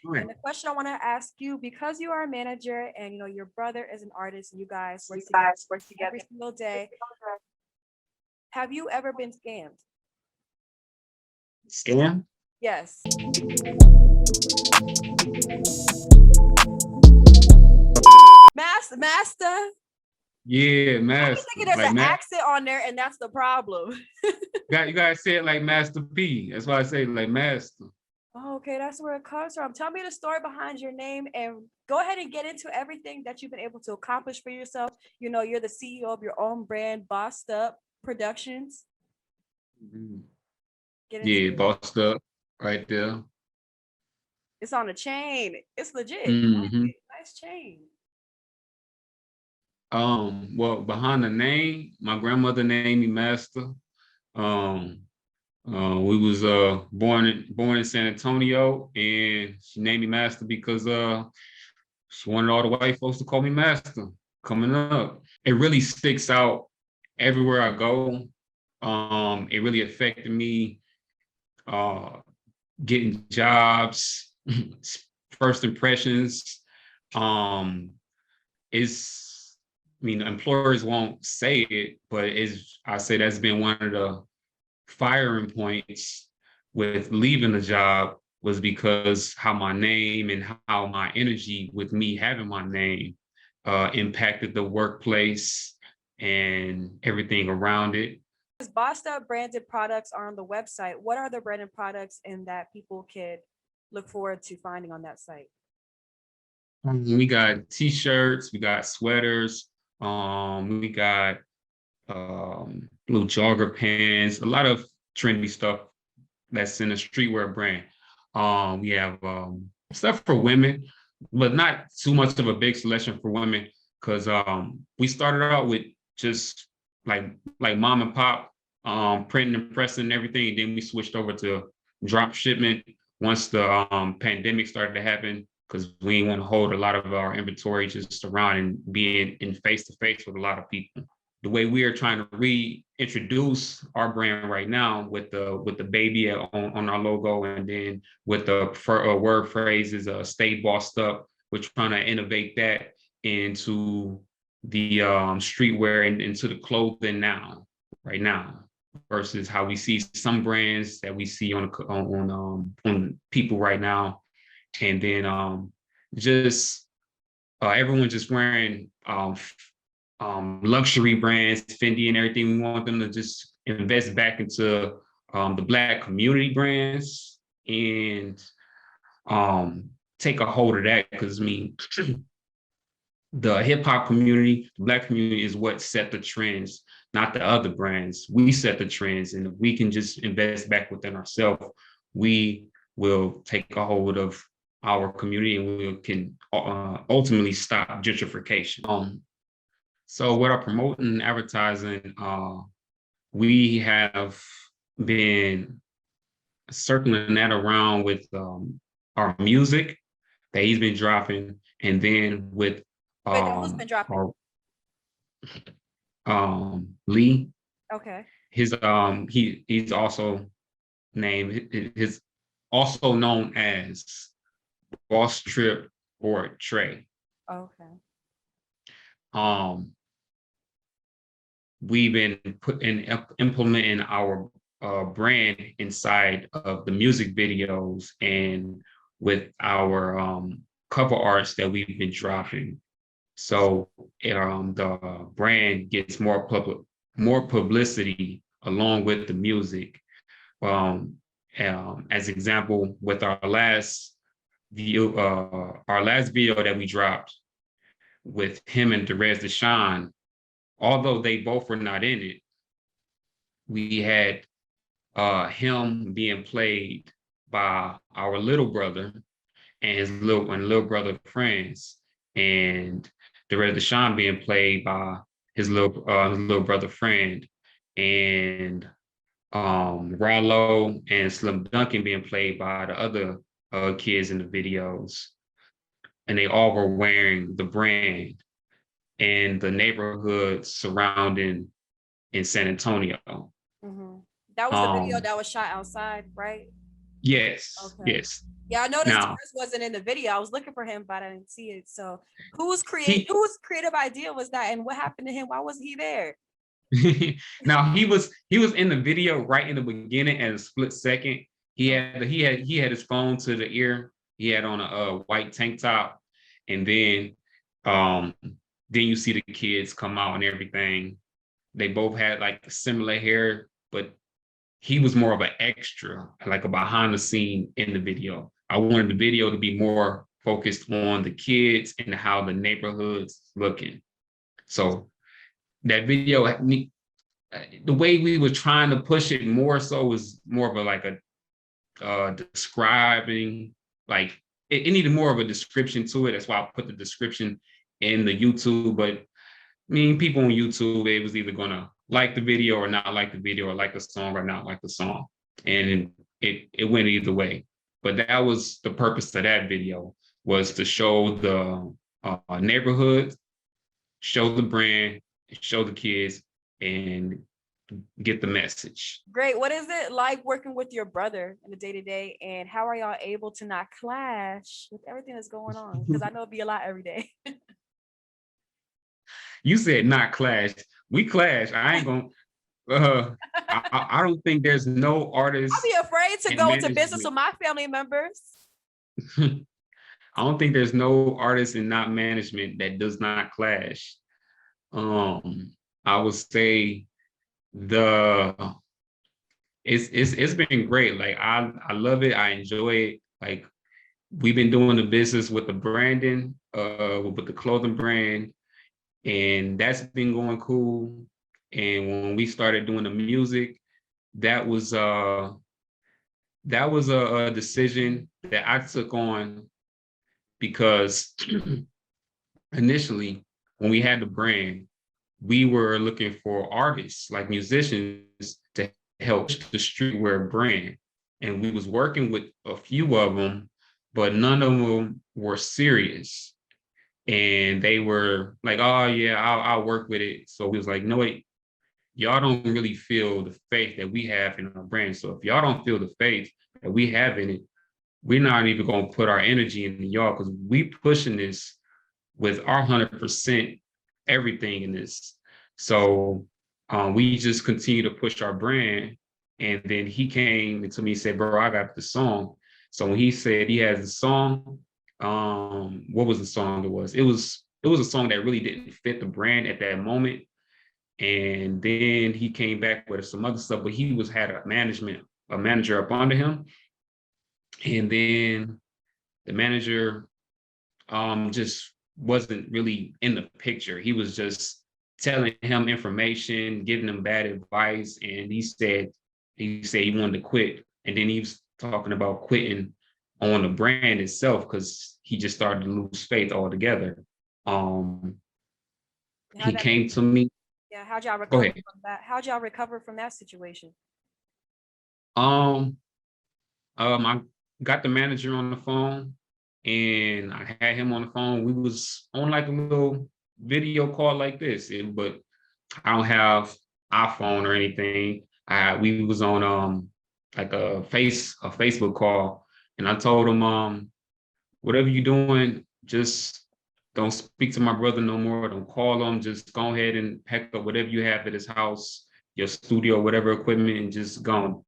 All right. And the question I want to ask you, because you are a manager and you know your brother is an artist and you guys work together every single day, have you ever been scammed? Scam? Yes. Master. Yeah, I be master. thinking there's Like an Matt, accent on there, and that's the problem. you gotta say it like Master P. That's why I say like master. Oh, okay, that's where it comes from. Tell me the story behind your name and go ahead and get into everything that you've been able to accomplish for yourself. You know, you're the CEO of your own brand, Bossed Up Productions. Mhm. Get into Yeah, it. bossed up right there. It's on a chain. It's legit. I like Hmm. it. Nice chain. Well, behind the name, my grandmother named me Master. Um, we was born in San Antonio, and she named me Master because she wanted all the white folks to call me Master coming up. It really sticks out everywhere I go. It really affected me uh, getting jobs, first impressions. Um, it's, I mean, employers won't say it, but I say that's been one of the firing points with leaving the job was because how my name and how my energy with me having my name impacted the workplace and everything around it. Because Bossed Up branded products are on the website. What are the branded products and that people could look forward to finding on that site? We got t-shirts, we got sweaters, we got little jogger pants, a lot of trendy stuff that's in the streetwear brand. We have stuff for women, but not too much of a big selection for women because we started out with just like mom and pop printing and pressing and everything. And then we switched over to drop shipment once the pandemic started to happen because we didn't want to hold a lot of our inventory just around and being in face to face with a lot of people. The way we are trying to reintroduce our brand right now with the baby on our logo, and then with the word phrases stay bossed up. We're trying to innovate that into the streetwear and into the clothing now, right now, versus how we see some brands that we see on people right now, and then just everyone just wearing luxury brands, Fendi and everything. We want them to just invest back into the Black community brands and um, take a hold of that. Because I mean, the hip hop community, the Black community is what set the trends, not the other brands. We set the trends, and if we can just invest back within ourselves, we will take a hold of our community and we can ultimately stop gentrification. So with our promoting and advertising, we have been circling that around with our music that he's been dropping, and then with Wait, that who's been dropping? our Lee, Okay. he's also named his also known as Boss Trip or Trey. Okay. Um, we've been implementing our brand inside of the music videos and with our cover arts that we've been dropping. So the brand gets more publicity along with the music. Um, as example, with our last video that we dropped with him and Derez Deshawn, although they both were not in it, we had him being played by our little brother and his little brother friends, and the Red Deshaun being played by his little brother friend, and Rallo and Slim Duncan being played by the other kids in the videos, and they all were wearing the brand in the neighborhood surrounding in San Antonio. Hmm. That was the video Um, that was shot outside, right? Yes, Okay. yes. Yeah, I noticed Now Chris wasn't in the video. I was looking for him, but I didn't see it. So he whose creative idea was that, and what happened to him? Why wasn't he there? now he was in the video right in the beginning at a split second. He had his phone to the ear. He had on a white tank top, and um then you see the kids come out and everything. They both had like similar hair, but he was more of an extra, like a behind the scene in the video. I wanted the video to be more focused on the kids and how the neighborhood's looking. So that video, the way we were trying to push it more so was more of a like a describing, like it needed more of a description to it. That's why I put the description in the YouTube. But I mean, people on YouTube, they was either gonna like the video or not like the video, or like the song or not like the song, and it went either way. But that was the purpose of that video, was to show the neighborhood, show the brand, show the kids, and get the message. Great. What is it like working with your brother in the day to day, and how are y'all able to not clash with everything that's going on? Because I know it'd be a lot every day. You said not clash. We clash. I ain't gonna. I don't think there's no I'll be artist afraid to in go into business management. with my family members. I don't think there's no artist in not management that does not clash. Um, I would say the it's been great. Like I love it. I enjoy it. Like we've been doing the business with the branding, with the clothing brand, and that's been going cool. And when we started doing the music, that was uh that was a decision that I took on because initially when we had the brand, we were looking for artists like musicians to help the streetwear brand. And we was working with a few of them, but none of them were serious. And they were like, oh yeah, I'll work with it. So we was like, no, wait, y'all don't really feel the faith that we have in our brand. So if y'all don't feel the faith that we have in it, we're not even going to put our energy in y'all, because we pushing this with our 100% everything in this. So we just continue to push our brand. And then he came to me and said, bro, I got the song. So when he said he has the song, what was the song it was? It was a song that really didn't fit the brand at that moment. And then he came back with some other stuff, but he had a manager up under him. And then the manager just wasn't really in the picture. He was just telling him information, giving him bad advice, and he said he wanted to quit. And then he was talking about quitting on the brand itself because he just started to lose faith altogether. He How'd that came to me. Yeah, how'd y'all Go recover ahead. from that? How'd y'all recover from that situation? Um, I got the manager on the phone, and I had him on the phone. We was on like a little video call like this, but I don't have iPhone or anything. We was on like a Facebook call, and I told him whatever you're doing, just don't speak to my brother no more. Don't call him. Just go ahead and pack up whatever you have at his house, your studio, whatever equipment, and just go.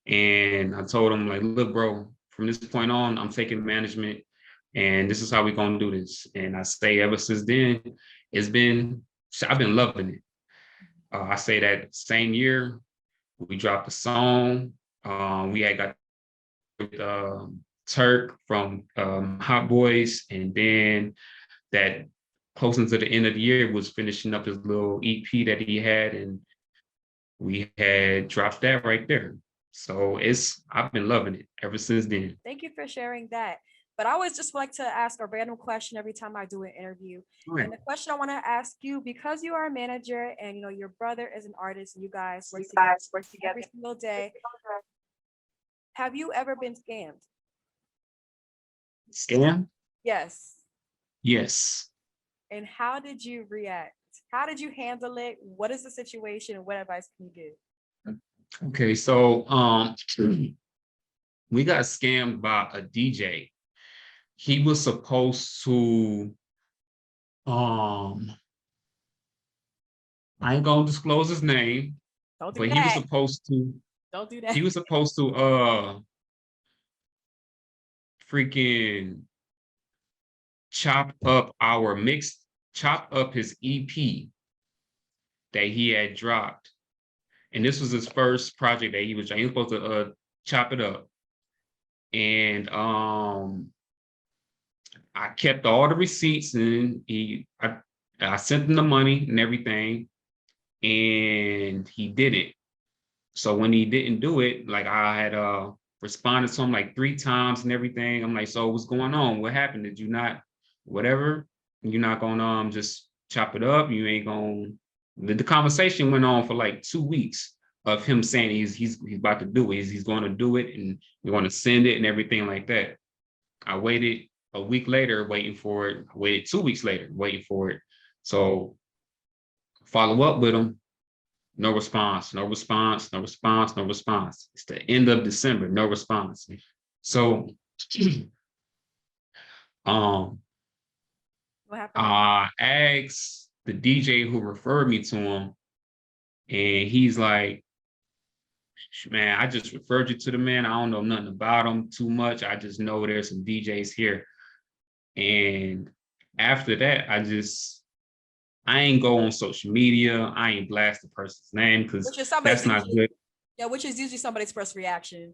And I told him, like, look, bro, from this point on, I'm taking management, and this is how we're gonna do this. And I say ever since then, it's been I've been loving it. I say that same year we dropped a song. We had got Turk from Hot Boys, and then that closing to the end of the year was finishing up his little EP that he had, and we had dropped that right there. So I've been loving it ever since then. Thank you for sharing that. But I always just like to ask a random question every time I do an interview. Right. And the question I want to ask you, because you are a manager and your brother is an artist and you guys work together every single day, have you ever been scammed? Scam? Yes. Yes. And how did you react? How did you handle it? What is the situation and what advice can you give? Okay, so we got scammed by a DJ. He was supposed to, I ain't gonna disclose his name, Don't do but he was that. supposed to, Don't do he that. was supposed to freaking chop up our mix, chop up his EP that he had dropped. And this was his first project that he was supposed to chop it up. And I kept all the receipts, and I sent him the money and everything, and he didn't. So when he didn't do it, like I had responded to him like 3 times and everything. I'm like, so what's going on? What happened? Did you not, whatever? You're not gonna just chop it up? You ain't gonna. The conversation went on for like 2 weeks of him saying he's about to do it. He's going to do it, and we're going to send it and everything like that. I waited a week later waiting for it. I waited 2 weeks later waiting for it. So follow up with him. No response, no response, no response, no response. It's the end of December, no response. So What happened? I asked the DJ who referred me to him, and he's like, man, I just referred you to the man. I don't know nothing about him too much. I just know there's some DJs here. And after that, I ain't go on social media. I ain't blast the person's name because that's not good. Yeah, which is usually somebody's first reaction.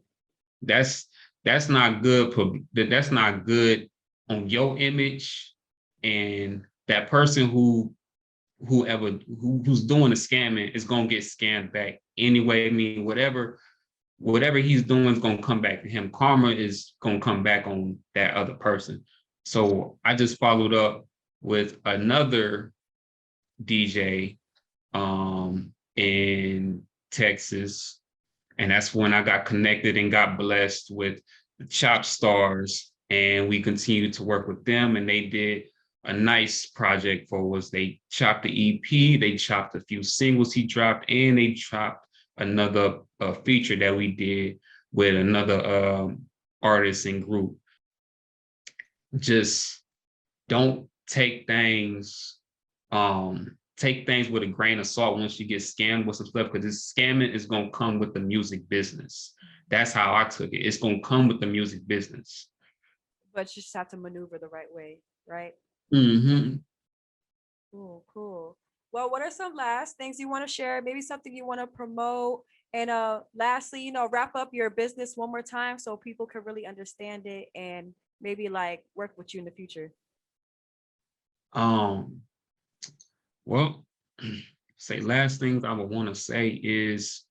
That's not good. That's not good on your image, and that person who's doing the scamming is gonna get scammed back anyway. I mean, whatever he's doing is gonna come back to him. Karma is gonna come back on that other person. So I just followed up with another DJ in Texas, and that's when I got connected and got blessed with the Chop Stars, and we continued to work with them, and they did a nice project for us. They chopped the EP, they chopped a few singles he dropped, and they chopped another feature that we did with another artist and group. Just don't take things with a grain of salt once you get scammed with some stuff, because this scamming is going to come with the music business. That's how I took it. It's going to come with the music business. But you just have to maneuver the right way, right? Mm-hmm. Cool. Well, what are some last things you want to share? Maybe something you want to promote. And lastly, wrap up your business one more time so people can really understand it and maybe like work with you in the future. Well, say last things I would want to say is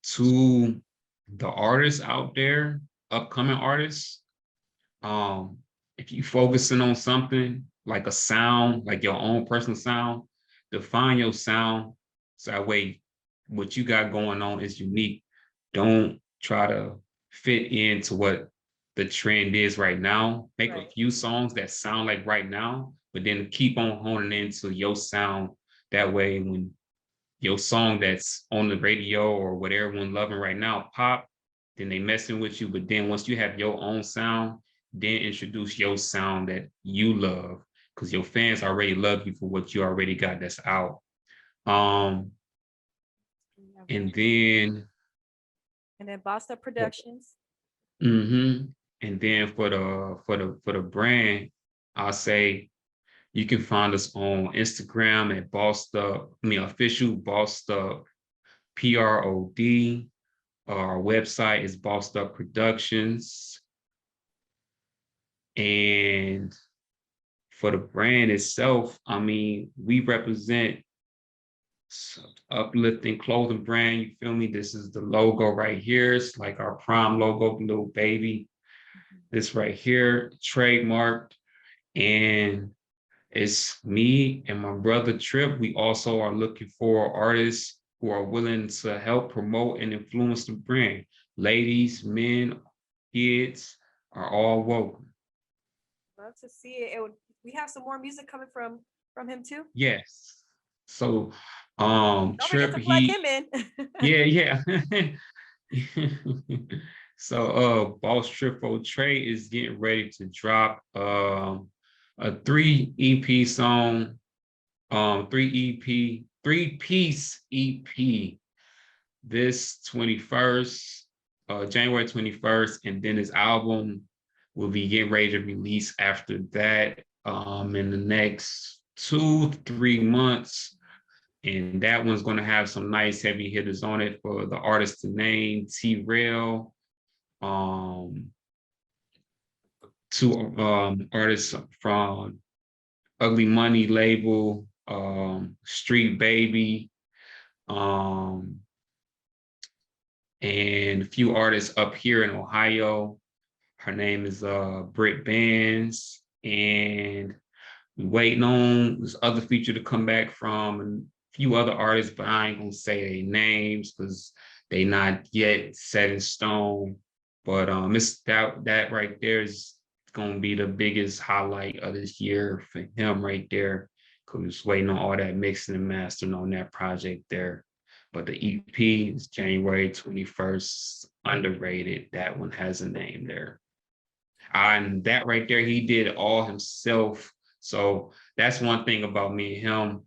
to the artists out there, upcoming artists, if you focusing on something like a sound, like your own personal sound, define your sound so that way what you got going on is unique. Don't try to fit into what the trend is right now. Make a few songs that sound like right now, but then keep on honing into your sound. That way, when your song that's on the radio or what everyone loving right now pop, then they messing with you. But then once you have your own sound, then introduce your sound that you love, because your fans already love you for what you already got that's out. And then Masta Productions. And then for the brand, I'll say you can find us on Instagram at official Bossed Up PROD. Our website is Bossed Up Productions. And for the brand itself, I mean, we represent uplifting clothing brand. You feel me? This is the logo right here. It's like our prime logo, little baby. This right here, trademarked. And it's me and my brother Trip. We also are looking for artists who are willing to help promote and influence the brand. Ladies, men, kids are all welcome. Love to see it. We have some more music coming from him too. Yes. So Don't forget Trip, to plug him in. yeah. So Boss Triple Trey is getting ready to drop a 3 EP song, 3-piece EP this 21st, January 21st, and then his album will be getting ready to release after that in the next 2-3 months. And that one's going to have some nice heavy hitters on it for the artist to name T-Rail, two artists from Ugly Money label, Street Baby, and a few artists up here in Ohio. Her name is Britt Bands, and we're waiting on this other feature to come back from a few other artists, but I ain't gonna say their names because they not yet set in stone. But it's that right there is gonna be the biggest highlight of this year for him right there. Cause we're just waiting on all that mixing and mastering on that project there. But the EP is January 21st, underrated. That one has a name there. And that right there, he did it all himself. So that's one thing about me and him.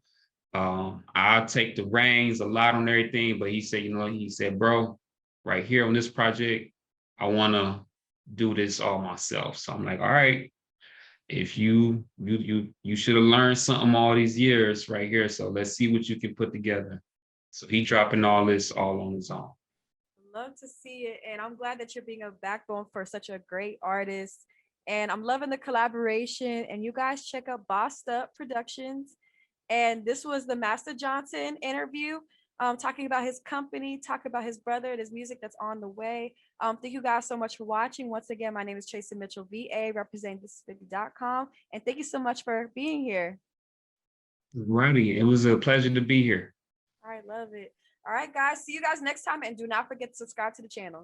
I'll take the reins a lot on everything, but he said, he said, bro, right here on this project, I want to do this all myself. So I'm like, all right, if you should have learned something all these years right here. So let's see what you can put together. So he dropping all this all on his own. Love to see it, and I'm glad that you're being a backbone for such a great artist. And I'm loving the collaboration. And you guys check out Bossed Up Productions. And this was the Master Johnson interview, talking about his company, talking about his brother and his music that's on the way. Thank you guys so much for watching. Once again, my name is Tracy Mitchell, VA, representing thisisBiggie.com. And thank you so much for being here. Righty, it was a pleasure to be here. All right, love it. All right, guys, see you guys next time. And do not forget to subscribe to the channel.